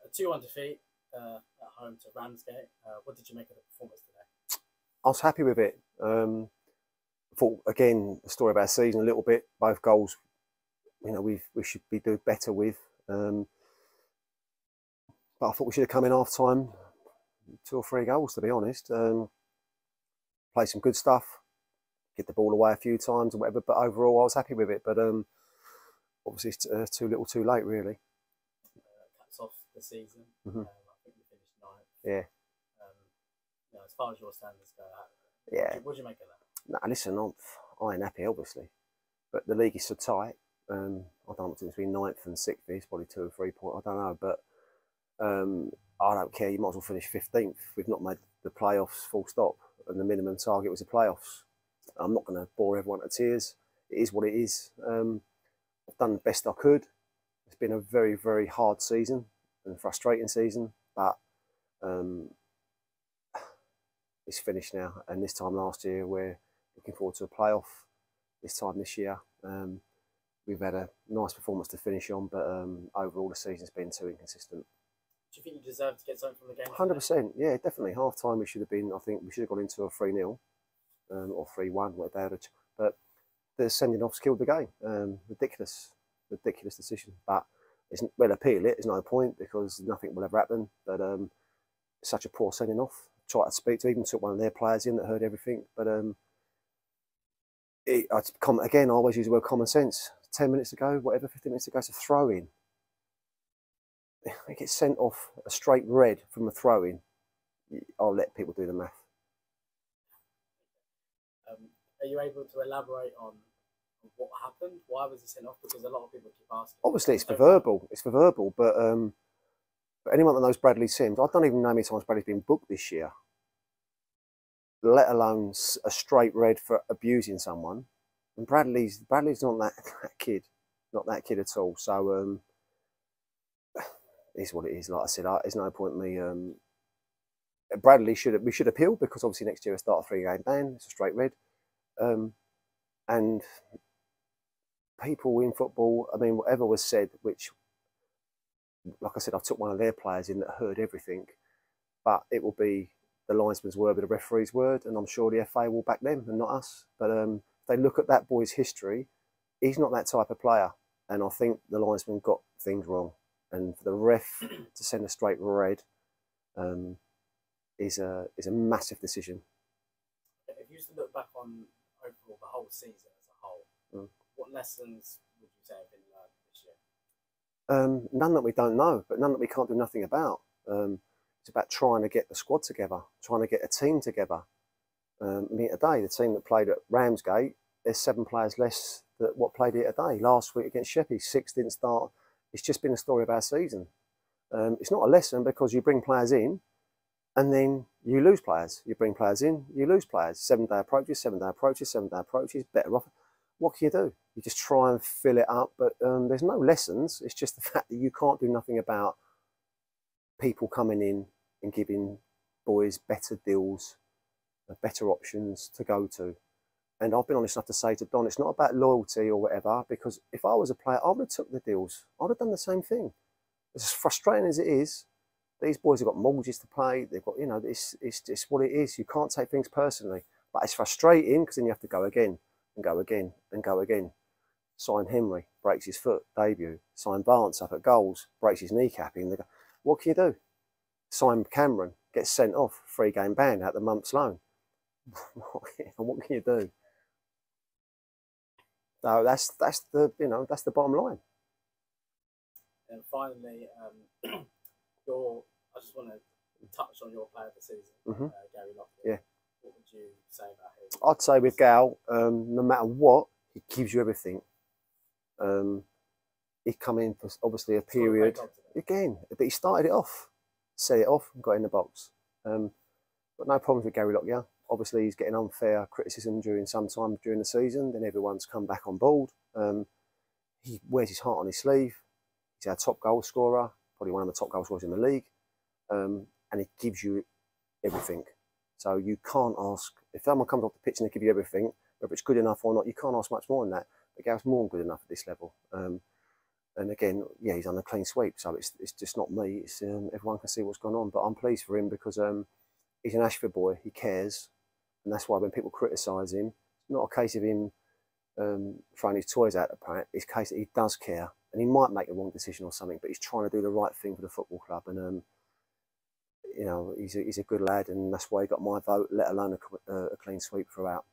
A 2-1 defeat at home to Ramsgate. What did you make of the performance today? I was happy with it. I thought, again, the story about our season a little bit. Both goals, we should be doing better with. But I thought we should have come in half time 2 or 3 goals, to be honest. Play some good stuff, get the ball away a few times or whatever. But overall, I was happy with it. But obviously, it's too little, too late, really. Caps off the season. I think we finished 9th. Yeah. As far as your standards go, what do you make of that? Nah, listen, I ain't happy, obviously, but the league is so tight. I don't know what's between 9th and 6th. It's probably 2 or 3 points. I don't know, but I don't care. You might as well finish 15th. We've not made the playoffs, full stop, and the minimum target was the playoffs. I'm not going to bore everyone to tears. It is what it is. I've done the best I could. It's been a very, very hard season and a frustrating season, but it's finished now. And this time last year, we're looking forward to a playoff. This time this year, we've had a nice performance to finish on, but overall the season's been too inconsistent. Do you think you deserve to get something from the game? 100%, yeah, definitely. Half time we should have been. I think we should have gone into a 3-0 or 3-1, whatever. But the sending offs killed the game. Ridiculous decision. But we'll appeal it. There's no point because nothing will ever happen. But it's such a poor sending off. Tried to speak to, even took one of their players in that heard everything. But again, I always use the word common sense. 10 minutes ago, whatever, 15 minutes ago, it's a throw in. It gets sent off a straight red from a throw in. I'll let people do the math. Are you able to elaborate on what happened? Why was it sent off? Because a lot of people keep asking. Obviously, it's for verbal. It's for verbal, but anyone that knows Bradley Sims, I don't even know how many times Bradley's been booked this year, let alone a straight red for abusing someone. And Bradley's not that kid, not that kid at all. So it is what it is. Like I said, there's no point in me. Bradley we should appeal because obviously next year we start a 3-game ban. It's a straight red, and people in football. I mean, whatever was said, which, like I said, I took one of their players in that heard everything, but it will be the linesman's word with the referee's word, and I'm sure the FA will back them and not us. But if they look at that boy's history, he's not that type of player, and I think the linesman got things wrong. And for the ref to send a straight red is a massive decision. If you used to look back on overall the whole season as a whole, what lessons would you say have been learned this year? None that we don't know, but none that we can't do nothing about. It's about trying to get the squad together, trying to get a team together. I mean, today, the team that played at Ramsgate, there's 7 players less than what played here today. Last week against Sheppey, 6 didn't start. It's just been a story of our season. It's not a lesson because you bring players in and then you lose players. You bring players in, you lose players. 7-day approaches, 7-day approaches, 7-day approaches, better off. What can you do? You just try and fill it up, but there's no lessons. It's just the fact that you can't do nothing about people coming in and giving boys better deals, better options to go to. And I've been honest enough to say to Don, it's not about loyalty or whatever, because if I was a player, I would have took the deals. I would have done the same thing. As frustrating as it is, these boys have got mortgages to pay. They've got, it's just what it is. You can't take things personally. But it's frustrating because then you have to go again and go again and go again. Sign Henry, breaks his foot, debut. Sign Vance up at goals, breaks his kneecap. What can you do? Sign Cameron, gets sent off, 3-game ban out the month's loan. What can you do? So that's the bottom line. And finally, I just want to touch on your player of the season, Gary Lockwood. Yeah. What would you say about him? I'd say with Gal, no matter what, he gives you everything. He come in for obviously a period again, but he started it off, set it off, and got in the box. But no problems with Gary Lockwood. Obviously, he's getting unfair criticism during the season. Then everyone's come back on board. He wears his heart on his sleeve. He's our top goal scorer, probably one of the top goal scorers in the league. And he gives you everything. So you can't ask, if someone comes off the pitch and they give you everything, whether it's good enough or not, you can't ask much more than that. But Gary's more than good enough at this level. And again, yeah, he's on a clean sweep, so it's just not me. It's everyone can see what's gone on. But I'm pleased for him because he's an Ashford boy. He cares, and that's why when people criticise him, it's not a case of him throwing his toys out the pram. It's a case that he does care, and he might make the wrong decision or something, but he's trying to do the right thing for the football club. And you know, he's a good lad, and that's why he got my vote, let alone a clean sweep throughout.